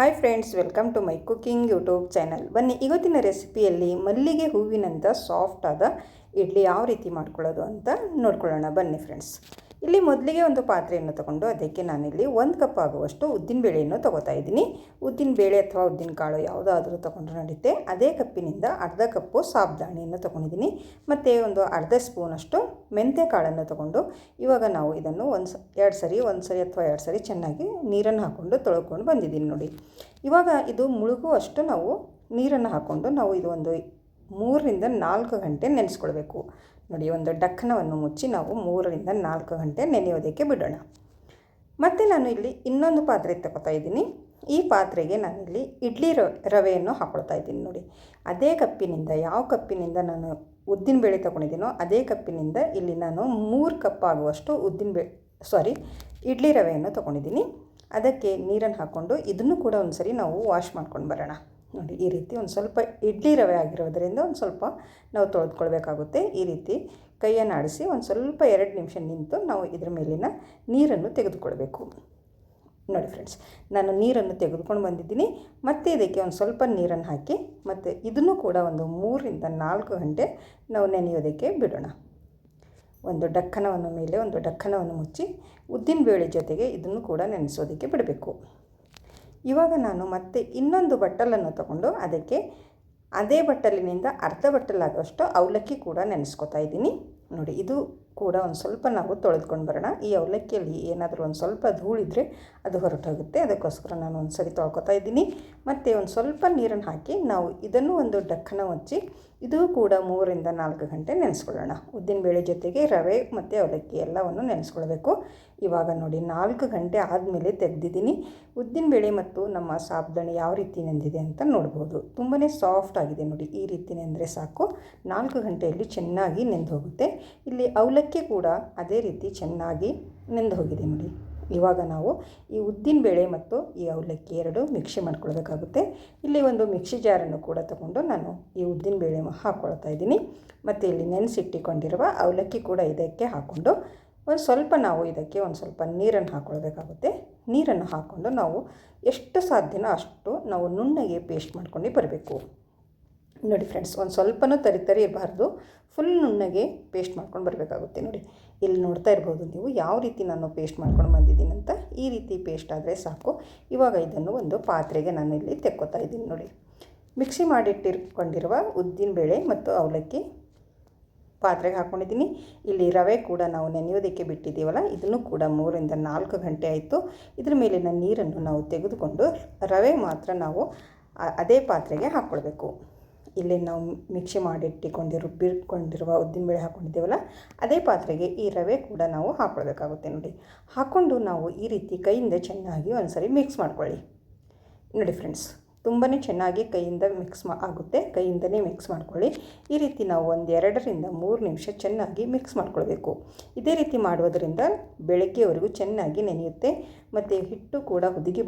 Hi friends, welcome to my cooking YouTube channel. ಬನ್ನಿ, ಇವತ್ತಿನ ರೆಸಿಪಿಯಲ್ಲಿ ಮಲ್ಲಿಗೆ ಹೂವಿನಂಥ ಸಾಫ್ಟ್ ಆದ ಇಡ್ಲಿ ಯಾವ ರೀತಿ ಮಾಡ್ಕೊಳ್ಳೋದು ಅಂತ ನೋಡ್ಕೊಳ್ಳೋಣ. ಬನ್ನಿ ಫ್ರೆಂಡ್ಸ್. ಇಲ್ಲಿ ಮೊದಲಿಗೆ ಒಂದು ಪಾತ್ರೆಯನ್ನು ತಗೊಂಡು ಅದಕ್ಕೆ ನಾನಿಲ್ಲಿ 1 ಕಪ್ ಆಗುವಷ್ಟು ಉದ್ದಿನಬೇಳೆಯನ್ನು ತೊಗೋತಾ ಇದ್ದೀನಿ. ಉದ್ದಿನಬೇಳೆ ಅಥವಾ ಉದ್ದಿನಕಾಳು ಯಾವುದಾದ್ರೂ ತೊಗೊಂಡ್ರೆ ನಡೆಯುತ್ತೆ. ಅದೇ ಕಪ್ಪಿನಿಂದ ಅರ್ಧ ಕಪ್ಪು ಸಾಬುದಾಣಿಯನ್ನು ತೊಗೊಂಡಿದ್ದೀನಿ. ಮತ್ತು ಒಂದು ಅರ್ಧ ಸ್ಪೂನಷ್ಟು ಮೆಂತ್ಯ ಕಾಳನ್ನು ತೊಗೊಂಡು ಇವಾಗ ನಾವು ಇದನ್ನು ಒಂದು ಸರಿ ಚೆನ್ನಾಗಿ ನೀರನ್ನು ಹಾಕ್ಕೊಂಡು ತೊಳ್ಕೊಂಡು ಬಂದಿದ್ದೀನಿ ನೋಡಿ. ಇವಾಗ ಇದು ಮುಳುಗುವಷ್ಟು ನಾವು ನೀರನ್ನು ಹಾಕ್ಕೊಂಡು ನಾವು ಇದು ಒಂದು 3 ರಿಂದ 4 ಗಂಟೆ ನೆನೆಸ್ಕೊಳ್ಬೇಕು ನೋಡಿ. ಒಂದು ಡಕ್ಕನವನ್ನು ಮುಚ್ಚಿ ನಾವು 3 ರಿಂದ 4 ಗಂಟೆ ನೆನೆಯೋದಕ್ಕೆ ಬಿಡೋಣ. ಮತ್ತು ನಾನು ಇಲ್ಲಿ ಇನ್ನೊಂದು ಪಾತ್ರೆ ತಗೋತಾ ಇದ್ದೀನಿ. ಈ ಪಾತ್ರೆಗೆ ನಾನಿಲ್ಲಿ ಇಡ್ಲಿ ರವೆಯನ್ನು ಹಾಕ್ಕೊಳ್ತಾ ಇದ್ದೀನಿ ನೋಡಿ. ಅದೇ ಕಪ್ಪಿನಿಂದ, ಯಾವ ಕಪ್ಪಿನಿಂದ ನಾನು ಉದ್ದಿನಬೇಳೆ ತೊಗೊಂಡಿದ್ದೀನೋ ಅದೇ ಕಪ್ಪಿನಿಂದ ಇಲ್ಲಿ ನಾನು 3 ಕಪ್ ಆಗುವಷ್ಟು ಇಡ್ಲಿ ರವೆಯನ್ನು ತೊಗೊಂಡಿದ್ದೀನಿ. ಅದಕ್ಕೆ ನೀರನ್ನು ಹಾಕ್ಕೊಂಡು ಇದನ್ನು ಕೂಡ ಒಂದು ಸರಿ ನಾವು ವಾಶ್ ಮಾಡ್ಕೊಂಡು ಬರೋಣ ನೋಡಿ. ಈ ರೀತಿ ಒಂದು ಸ್ವಲ್ಪ ಇಡ್ಲಿ ರವೆ ಆಗಿರೋದರಿಂದ ಒಂದು ಸ್ವಲ್ಪ ನಾವು ತೊಳೆದುಕೊಳ್ಬೇಕಾಗುತ್ತೆ. ಈ ರೀತಿ ಕೈಯನ್ನು ಆಡಿಸಿ ಒಂದು ಸ್ವಲ್ಪ 2 ನಿಮಿಷ ನಿಂತು ನಾವು ಇದರ ಮೇಲಿನ ನೀರನ್ನು ತೆಗೆದುಕೊಳ್ಬೇಕು ನೋಡಿ. ಫ್ರೆಂಡ್ಸ್, ನಾನು ನೀರನ್ನು ತೆಗೆದುಕೊಂಡು ಬಂದಿದ್ದೀನಿ. ಮತ್ತು ಇದಕ್ಕೆ ಒಂದು ಸ್ವಲ್ಪ ನೀರನ್ನು ಹಾಕಿ ಮತ್ತು ಇದನ್ನು ಕೂಡ ಒಂದು 3 ರಿಂದ 4 ಗಂಟೆ ನಾವು ನೆನೆಯೋದಕ್ಕೆ ಬಿಡೋಣ. ಒಂದು ಡಕ್ಕನವನ್ನು ಮುಚ್ಚಿ ಉದ್ದಿನಬೇಳೆ ಜೊತೆಗೆ ಇದನ್ನು ಕೂಡ ನೆನೆಸೋದಕ್ಕೆ ಬಿಡಬೇಕು. ಇವಾಗ ನಾನು ಮತ್ತೆ ಇನ್ನೊಂದು ಬಟ್ಟಲನ್ನು ತಗೊಂಡು ಅದಕ್ಕೆ ಅದೇ ಬಟ್ಟಲಿನಿಂದ ಅರ್ಧ ಬಟ್ಟಲಾಗುವಷ್ಟು ಅವಲಕ್ಕಿ ಕೂಡ ನೆನೆಸ್ಕೊತಾ ಇದ್ದೀನಿ ನೋಡಿ. ಇದು ಕೂಡ ಒಂದು ಸ್ವಲ್ಪ ನಾವು ತೊಳೆದುಕೊಂಡು ಬರೋಣ. ಈ ಅವಲಕ್ಕಿಯಲ್ಲಿ ಏನಾದರೂ ಒಂದು ಸ್ವಲ್ಪ ಧೂಳಿದ್ರೆ ಅದು ಹೊರಟೋಗುತ್ತೆ. ಅದಕ್ಕೋಸ್ಕರ ನಾನು ಒಂದು ಸರಿ ತೊಳ್ಕೊತಾ ಇದ್ದೀನಿ. ಮತ್ತು ಒಂದು ಸ್ವಲ್ಪ ನೀರನ್ನು ಹಾಕಿ ನಾವು ಇದನ್ನು ಒಂದು ಡಕ್ಕನ ಮುಚ್ಚಿ ಇದು ಕೂಡ 3 ರಿಂದ 4 ಗಂಟೆ ನೆನೆಸ್ಕೊಳ್ಳೋಣ. ಉದ್ದಿನಬೇಳೆ ಜೊತೆಗೆ ರವೆ ಮತ್ತು ಅವಲಕ್ಕಿ ಎಲ್ಲವನ್ನು ನೆನೆಸ್ಕೊಳ್ಬೇಕು. ಇವಾಗ ನೋಡಿ 4 ಗಂಟೆ ಆದಮೇಲೆ ತೆಗೆದಿದ್ದೀನಿ. ಉದ್ದಿನಬೇಳೆ ಮತ್ತು ನಮ್ಮ ಸಾಬುದಾಣಿ ಯಾವ ರೀತಿ ನೆಂದಿದೆ ಅಂತ ನೋಡ್ಬೋದು. ತುಂಬಾ ಸಾಫ್ಟ್ ಆಗಿದೆ ನೋಡಿ. ಈ ರೀತಿ ನೆಂದರೆ ಸಾಕು, 4 ಗಂಟೆಯಲ್ಲಿ ಚೆನ್ನಾಗಿ ನೆಂದು ಹೋಗುತ್ತೆ. ಇಲ್ಲಿ ಅವಲಕ್ಕಿ ಕೂಡ ಅದೇ ರೀತಿ ಚೆನ್ನಾಗಿ ನೆಂದು ಹೋಗಿದೆ ನೋಡಿ. ಇವಾಗ ನಾವು ಈ ಉದ್ದಿನಬೇಳೆ ಮತ್ತು ಈ ಅವಲಕ್ಕಿ ಎರಡು ಮಿಕ್ಸಿ ಮಾಡ್ಕೊಳ್ಬೇಕಾಗುತ್ತೆ. ಇಲ್ಲಿ ಒಂದು ಮಿಕ್ಸಿ ಜಾರನ್ನು ಕೂಡ ತಗೊಂಡು ನಾನು ಈ ಉದ್ದಿನಬೇಳೆ ಹಾಕ್ಕೊಳ್ತಾ ಇದ್ದೀನಿ. ಮತ್ತು ಇಲ್ಲಿ ನೆನೆಸಿಟ್ಟಿಕೊಂಡಿರುವ ಅವಲಕ್ಕಿ ಕೂಡ ಇದಕ್ಕೆ ಹಾಕ್ಕೊಂಡು ಒಂದು ಸ್ವಲ್ಪ ನಾವು ಇದಕ್ಕೆ ಒಂದು ಸ್ವಲ್ಪ ನೀರನ್ನು ಹಾಕ್ಕೊಳ್ಬೇಕಾಗುತ್ತೆ. ನೀರನ್ನು ಹಾಕ್ಕೊಂಡು ನಾವು ಎಷ್ಟು ಸಾಧ್ಯನೋ ಅಷ್ಟು ನಾವು ನುಣ್ಣಗೆ ಪೇಸ್ಟ್ ಮಾಡ್ಕೊಂಡು ಬರಬೇಕು ನೋಡಿ. ಫ್ರೆಂಡ್ಸ್, ಒಂದು ಸ್ವಲ್ಪನೂ ತರಿ ಇರಬಾರ್ದು, ಫುಲ್ ನುಣ್ಣಗೆ ಪೇಸ್ಟ್ ಮಾಡ್ಕೊಂಡು ಬರಬೇಕಾಗುತ್ತೆ ನೋಡಿ. ಇಲ್ಲಿ ನೋಡ್ತಾ ಇರ್ಬೋದು ನೀವು ಯಾವ ರೀತಿ ನಾನು ಪೇಸ್ಟ್ ಮಾಡ್ಕೊಂಡು ಬಂದಿದ್ದೀನಿ ಅಂತ. ಈ ರೀತಿ ಪೇಸ್ಟ್ ಆದರೆ ಸಾಕು. ಇವಾಗ ಇದನ್ನು ಒಂದು ಪಾತ್ರೆಗೆ ನಾನು ಇಲ್ಲಿ ತೆಕ್ಕೋತಾ ಇದ್ದೀನಿ ನೋಡಿ. ಮಿಕ್ಸಿ ಮಾಡಿಟ್ಟಿರ್ಕೊಂಡಿರುವ ಉದ್ದಿನಬೇಳೆ ಮತ್ತು ಅವಲಕ್ಕಿ ಪಾತ್ರೆಗೆ ಹಾಕ್ಕೊಂಡಿದ್ದೀನಿ. ಇಲ್ಲಿ ರವೆ ಕೂಡ ನಾವು ನೆನೆಯೋದಕ್ಕೆ ಬಿಟ್ಟಿದ್ದೀವಲ್ಲ, ಇದನ್ನು ಕೂಡ 3 ರಿಂದ 4 ಗಂಟೆ ಆಯಿತು. ಇದ್ರ ಮೇಲಿನ ನೀರನ್ನು ನಾವು ತೆಗೆದುಕೊಂಡು ರವೆ ಮಾತ್ರ ನಾವು ಅದೇ ಪಾತ್ರೆಗೆ ಹಾಕ್ಕೊಳ್ಬೇಕು. ಇಲ್ಲಿ ನಾವು ಮಿಕ್ಸಿ ರುಬ್ಬಿಕೊಂಡಿರುವ ಉದ್ದಿನಬೇಳೆ ಹಾಕ್ಕೊಂಡಿದ್ದೇವಲ್ಲ, ಅದೇ ಪಾತ್ರೆಗೆ ಈ ರವೆ ಕೂಡ ನಾವು ಹಾಕ್ಕೊಳ್ಬೇಕಾಗುತ್ತೆ ನೋಡಿ. ಹಾಕ್ಕೊಂಡು ನಾವು ಈ ರೀತಿ ಕೈಯಿಂದ ಚೆನ್ನಾಗಿ ಒಂದು ಸರಿ ಮಿಕ್ಸ್ ಮಾಡ್ಕೊಳ್ಳಿ ನೋಡಿ. ಫ್ರೆಂಡ್ಸ್, ತುಂಬಾ ಚೆನ್ನಾಗಿ ಕೈಯಿಂದ ಕೈಯಿಂದನೇ ಮಿಕ್ಸ್ ಮಾಡ್ಕೊಳ್ಳಿ. ಈ ರೀತಿ ನಾವು ಒಂದು 2 ರಿಂದ 3 ನಿಮಿಷ ಚೆನ್ನಾಗಿ ಮಿಕ್ಸ್ ಮಾಡ್ಕೊಳ್ಬೇಕು. ಇದೇ ರೀತಿ ಮಾಡುವುದರಿಂದ ಬೆಳಗ್ಗೆವರೆಗೂ ಚೆನ್ನಾಗಿ ನೆನೆಯುತ್ತೆ ಮತ್ತು ಹಿಟ್ಟು ಕೂಡ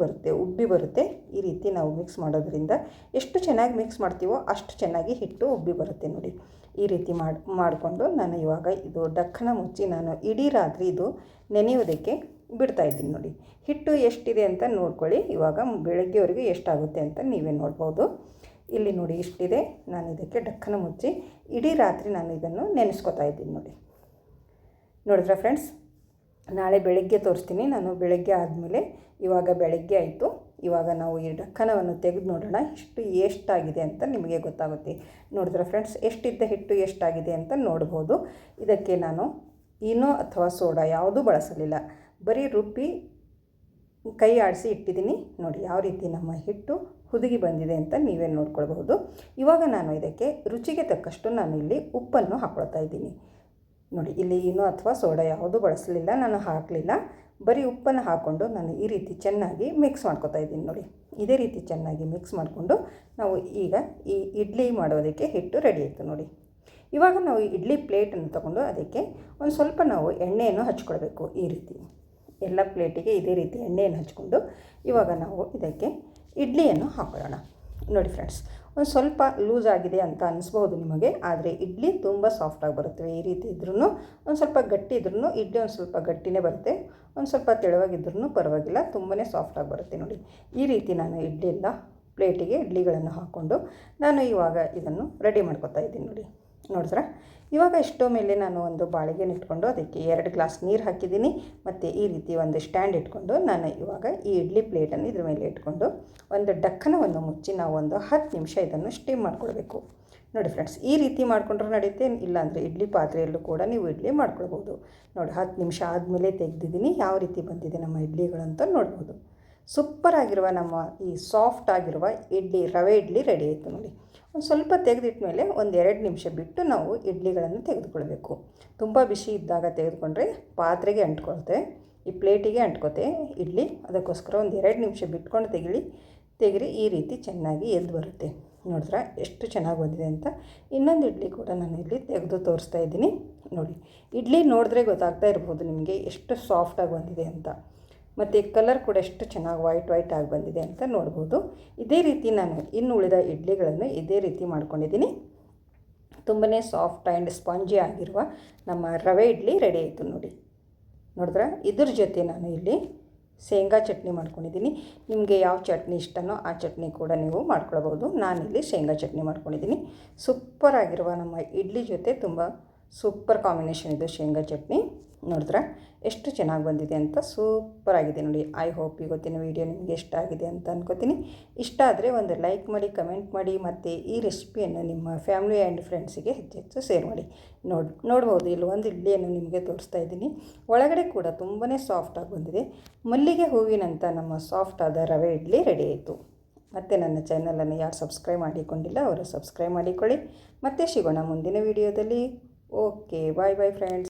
ಉಬ್ಬಿ ಬರುತ್ತೆ. ಈ ರೀತಿ ನಾವು ಮಿಕ್ಸ್ ಮಾಡೋದ್ರಿಂದ ಎಷ್ಟು ಚೆನ್ನಾಗಿ ಮಿಕ್ಸ್ ಮಾಡ್ತೀವೋ ಅಷ್ಟು ಚೆನ್ನಾಗಿ ಹಿಟ್ಟು ಉಬ್ಬಿ ಬರುತ್ತೆ ನೋಡಿ. ಈ ರೀತಿ ಮಾಡಿಕೊಂಡು ನಾನು ಇವಾಗ ಇದು ಡಕ್ಕನ ಮುಚ್ಚಿ ನಾನು ಇಡೀ ರಾತ್ರಿ ಇದು ನೆನೆಯೋದಕ್ಕೆ ಬಿಡ್ತಾ ಇದ್ದೀನಿ ನೋಡಿ. ಹಿಟ್ಟು ಎಷ್ಟಿದೆ ಅಂತ ನೋಡ್ಕೊಳ್ಳಿ. ಇವಾಗ ಬೆಳಗ್ಗೆವರೆಗೂ ಎಷ್ಟಾಗುತ್ತೆ ಅಂತ ನೀವೇ ನೋಡ್ಬೋದು. ಇಲ್ಲಿ ನೋಡಿ ಇಷ್ಟಿದೆ. ನಾನು ಇದಕ್ಕೆ ಡಕ್ಕನ ಮುಚ್ಚಿ ಇಡೀ ರಾತ್ರಿ ನಾನು ಇದನ್ನು ನೆನೆಸ್ಕೊತಾ ಇದ್ದೀನಿ ನೋಡಿ. ನೋಡಿದ್ರಾ ಫ್ರೆಂಡ್ಸ್, ನಾಳೆ ಬೆಳಗ್ಗೆ ತೋರಿಸ್ತೀನಿ ನಾನು. ಬೆಳಗ್ಗೆ ಆದಮೇಲೆ ಇವಾಗ ಬೆಳಗ್ಗೆ ಆಯಿತು. ಇವಾಗ ನಾವು ಈ ಡಕ್ಕನವನ್ನು ತೆಗೆದು ನೋಡೋಣ ಎಷ್ಟಾಗಿದೆ ಅಂತ ನಿಮಗೆ ಗೊತ್ತಾಗುತ್ತೆ. ನೋಡಿದ್ರಾ ಫ್ರೆಂಡ್ಸ್, ಎಷ್ಟಿದ್ದ ಹಿಟ್ಟು ಎಷ್ಟಾಗಿದೆ ಅಂತ ನೋಡ್ಬೋದು. ಇದಕ್ಕೆ ನಾನು ಈನೋ ಅಥವಾ ಸೋಡಾ ಯಾವುದೂ ಬಳಸಲಿಲ್ಲ, ಬರೀ ರುಬ್ಬಿ ಕೈ ಆಡಿಸಿ ಇಟ್ಟಿದ್ದೀನಿ ನೋಡಿ. ಯಾವ ರೀತಿ ನಮ್ಮ ಹಿಟ್ಟು ಹುದುಗಿ ಬಂದಿದೆ ಅಂತ ನೀವೇ ನೋಡ್ಕೊಳ್ಬಹುದು. ಇವಾಗ ನಾನು ಇದಕ್ಕೆ ರುಚಿಗೆ ತಕ್ಕಷ್ಟು ನಾನು ಇಲ್ಲಿ ಉಪ್ಪನ್ನು ಹಾಕ್ಕೊಳ್ತಾ ಇದ್ದೀನಿ ನೋಡಿ. ಇಲ್ಲಿ ಈನೋ ಅಥವಾ ಸೋಡಾ ಯಾವುದೂ ಬಳಸಲಿಲ್ಲ, ನಾನು ಹಾಕಲಿಲ್ಲ, ಬರೀ ಉಪ್ಪನ್ನು ಹಾಕ್ಕೊಂಡು ನಾನು ಈ ರೀತಿ ಚೆನ್ನಾಗಿ ಮಿಕ್ಸ್ ಮಾಡ್ಕೊತಾ ಇದ್ದೀನಿ ನೋಡಿ. ಇದೇ ರೀತಿ ಚೆನ್ನಾಗಿ ಮಿಕ್ಸ್ ಮಾಡಿಕೊಂಡು ನಾವು ಈಗ ಈ ಇಡ್ಲಿ ಮಾಡೋದಕ್ಕೆ ಹಿಟ್ಟು ರೆಡಿ ಆಯಿತು ನೋಡಿ. ಇವಾಗ ನಾವು ಇಡ್ಲಿ ಪ್ಲೇಟನ್ನು ತಗೊಂಡು ಅದಕ್ಕೆ ಒಂದು ಸ್ವಲ್ಪ ನಾವು ಎಣ್ಣೆಯನ್ನು ಹಚ್ಕೊಳ್ಬೇಕು. ಈ ರೀತಿ ಎಲ್ಲ ಪ್ಲೇಟಿಗೆ ಇದೇ ರೀತಿ ಎಣ್ಣೆಯನ್ನು ಹಚ್ಕೊಂಡು ಇವಾಗ ನಾವು ಇದಕ್ಕೆ ಇಡ್ಲಿಯನ್ನು ಹಾಕೊಳ್ಳೋಣ. ನೋಡಿ ಫ್ರೆಂಡ್ಸ್, ಒಂದು ಸ್ವಲ್ಪ ಲೂಸ್ ಆಗಿದೆ ಅಂತ ಅನಿಸ್ಬೋದು ನಿಮಗೆ, ಆದರೆ ಇಡ್ಲಿ ತುಂಬ ಸಾಫ್ಟಾಗಿ ಬರುತ್ತೆ. ಈ ರೀತಿ ಇದ್ರೂ ಒಂದು ಸ್ವಲ್ಪ ಗಟ್ಟಿ ಇದ್ರೂ ಇಡ್ಲಿ ಒಂದು ಸ್ವಲ್ಪ ಗಟ್ಟಿನೇ ಬರುತ್ತೆ, ಒಂದು ಸ್ವಲ್ಪ ತೆಳುವಾಗಿದ್ರೂ ಪರವಾಗಿಲ್ಲ, ತುಂಬಾ ಸಾಫ್ಟಾಗಿ ಬರುತ್ತೆ. ನೋಡಿ ಈ ರೀತಿ ನಾನು ಇಡ್ಲಿ ಎಲ್ಲ ಪ್ಲೇಟಿಗೆ ಇಡ್ಲಿಗಳನ್ನು ಹಾಕ್ಕೊಂಡು ನಾನು ಇವಾಗ ಇದನ್ನು ರೆಡಿ ಮಾಡ್ಕೊತಾ ಇದ್ದೀನಿ. ನೋಡಿದ್ರೆ ಇವಾಗ ಸ್ಟವ್ ಮೇಲೆ ನಾನು ಒಂದು ಬಾಳಿಗೆನ ಇಟ್ಕೊಂಡು ಅದಕ್ಕೆ 2 ಗ್ಲಾಸ್ ನೀರು ಹಾಕಿದ್ದೀನಿ. ಮತ್ತು ಈ ರೀತಿ ಒಂದು ಸ್ಟ್ಯಾಂಡ್ ಇಟ್ಕೊಂಡು ನಾನು ಇವಾಗ ಈ ಇಡ್ಲಿ ಪ್ಲೇಟನ್ನು ಇದ್ರ ಮೇಲೆ ಇಟ್ಕೊಂಡು ಒಂದು ಡಕ್ಕನವನ್ನು ಮುಚ್ಚಿ ನಾವು ಒಂದು 10 ನಿಮಿಷ ಇದನ್ನು ಸ್ಟೀಮ್ ಮಾಡ್ಕೊಳ್ಬೇಕು. ನೋಡಿ ಫ್ರೆಂಡ್ಸ್, ಈ ರೀತಿ ಮಾಡಿಕೊಂಡ್ರೆ ನಡೆಯುತ್ತೆ, ಇಲ್ಲಾಂದರೆ ಇಡ್ಲಿ ಪಾತ್ರೆಯಲ್ಲೂ ಕೂಡ ನೀವು ಇಡ್ಲಿ ಮಾಡ್ಕೊಳ್ಬೋದು. ನೋಡಿ 10 ನಿಮಿಷ ಆದಮೇಲೆ ತೆಗೆದಿದ್ದೀನಿ, ಯಾವ ರೀತಿ ಬಂದಿದೆ ನಮ್ಮ ಇಡ್ಲಿಗಳಂತ ನೋಡ್ಬೋದು. ಸೂಪರ್ ಆಗಿರುವ ನಮ್ಮ ಈ ಸಾಫ್ಟ್ ಆಗಿರುವ ಇಡ್ಲಿ, ರವೆ ಇಡ್ಲಿ ರೆಡಿ ಆಯಿತು. ನೋಡಿ ಒಂದು ಸ್ವಲ್ಪ ತೆಗೆದಿಟ್ಟ ಮೇಲೆ ಒಂದು 2 ನಿಮಿಷ ಬಿಟ್ಟು ನಾವು ಇಡ್ಲಿಗಳನ್ನು ತೆಗೆದುಕೊಳ್ಬೇಕು. ತುಂಬ ಬಿಸಿ ಇದ್ದಾಗ ತೆಗೆದುಕೊಂಡ್ರೆ ಪಾತ್ರೆಗೆ ಅಂಟ್ಕೊಳುತ್ತೆ, ಈ ಪ್ಲೇಟಿಗೆ ಅಂಟ್ಕೋತೆ ಇಡ್ಲಿ. ಅದಕ್ಕೋಸ್ಕರ ಒಂದು 2 ನಿಮಿಷ ಬಿಟ್ಕೊಂಡು ತೆಗಿರಿ, ಈ ರೀತಿ ಚೆನ್ನಾಗಿ ಎದ್ದು ಬರುತ್ತೆ. ನೋಡಿದ್ರೆ ಎಷ್ಟು ಚೆನ್ನಾಗಿ ಬಂದಿದೆ ಅಂತ. ಇನ್ನೊಂದು ಇಡ್ಲಿ ಕೂಡ ನಾನು ಇಲ್ಲಿ ತೆಗೆದು ತೋರಿಸ್ತಾ ಇದ್ದೀನಿ. ನೋಡಿ ಇಡ್ಲಿ ನೋಡಿದ್ರೆ ಗೊತ್ತಾಗ್ತಾ ಇರ್ಬೋದು ನಿಮಗೆ ಎಷ್ಟು ಸಾಫ್ಟಾಗಿ ಬಂದಿದೆ ಅಂತ. ಮತ್ತು ಕಲರ್ ಕೂಡ ಎಷ್ಟು ಚೆನ್ನಾಗಿ ವೈಟ್ ಆಗಿ ಬಂದಿದೆ ಅಂತ ನೋಡ್ಬೋದು. ಇದೇ ರೀತಿ ನಾನು ಇನ್ನು ಉಳಿದ ಇಡ್ಲಿಗಳನ್ನು ಇದೇ ರೀತಿ ಮಾಡ್ಕೊಂಡಿದ್ದೀನಿ. ತುಂಬನೇ ಸಾಫ್ಟ್ ಆ್ಯಂಡ್ ಸ್ಪಾಂಜಿ ಆಗಿರುವ ನಮ್ಮ ರವೆ ಇಡ್ಲಿ ರೆಡಿ ಆಯಿತು. ನೋಡಿದ್ರೆ ಇದ್ರ ಜೊತೆ ನಾನು ಇಲ್ಲಿ ಶೇಂಗಾ ಚಟ್ನಿ ಮಾಡ್ಕೊಂಡಿದ್ದೀನಿ. ನಿಮಗೆ ಯಾವ ಚಟ್ನಿ ಇಷ್ಟನೋ ಆ ಚಟ್ನಿ ಕೂಡ ನೀವು ಮಾಡ್ಕೊಳ್ಬೋದು. ನಾನಿಲ್ಲಿ ಶೇಂಗಾ ಚಟ್ನಿ ಮಾಡ್ಕೊಂಡಿದ್ದೀನಿ. ಸೂಪರ್ ಆಗಿರುವ ನಮ್ಮ ಇಡ್ಲಿ ಜೊತೆ ತುಂಬ ಸೂಪರ್ ಕಾಂಬಿನೇಷನ್ ಇದು ಶೇಂಗಾ ಚಟ್ನಿ. ನೋಡಿದ್ರೆ ಎಷ್ಟು ಚೆನ್ನಾಗಿ ಬಂದಿದೆ ಅಂತ, ಸೂಪರ್ ಆಗಿದೆ. ನೋಡಿ, ಐ ಹೋಪ್ ಇವತ್ತಿನ ವೀಡಿಯೋ ನಿಮಗೆ ಇಷ್ಟ ಆಗಿದೆ ಅಂತ ಅನ್ಕೋತೀನಿ. ಇಷ್ಟ ಆದರೆ ಒಂದು ಲೈಕ್ ಮಾಡಿ, ಕಮೆಂಟ್ ಮಾಡಿ, ಮತ್ತು ಈ ರೆಸಿಪಿಯನ್ನು ನಿಮ್ಮ ಫ್ಯಾಮಿಲಿ ಆ್ಯಂಡ್ ಫ್ರೆಂಡ್ಸಿಗೆ ಹೆಚ್ಚು ಶೇರ್ ಮಾಡಿ. ನೋಡ್ಬೋದು, ಇಲ್ಲಿ ಒಂದು ಇಡ್ಲಿಯನ್ನು ನಿಮಗೆ ತೋರಿಸ್ತಾ ಇದ್ದೀನಿ. ಒಳಗಡೆ ಕೂಡ ತುಂಬಾ ಸಾಫ್ಟಾಗಿ ಬಂದಿದೆ. ಮಲ್ಲಿಗೆ ಹೂವಿನಂಥ ನಮ್ಮ ಸಾಫ್ಟ್ ಆದ ರವೆ ಇಡ್ಲಿ ರೆಡಿ ಆಯಿತು. ಮತ್ತು ನನ್ನ ಚಾನಲನ್ನು ಯಾರು ಸಬ್ಸ್ಕ್ರೈಬ್ ಮಾಡಿಕೊಂಡಿಲ್ಲ ಅವರು ಸಬ್ಸ್ಕ್ರೈಬ್ ಮಾಡಿಕೊಳ್ಳಿ. ಮತ್ತೆ ಸಿಗೋಣ ಮುಂದಿನ ವೀಡಿಯೋದಲ್ಲಿ. Okay, bye friends.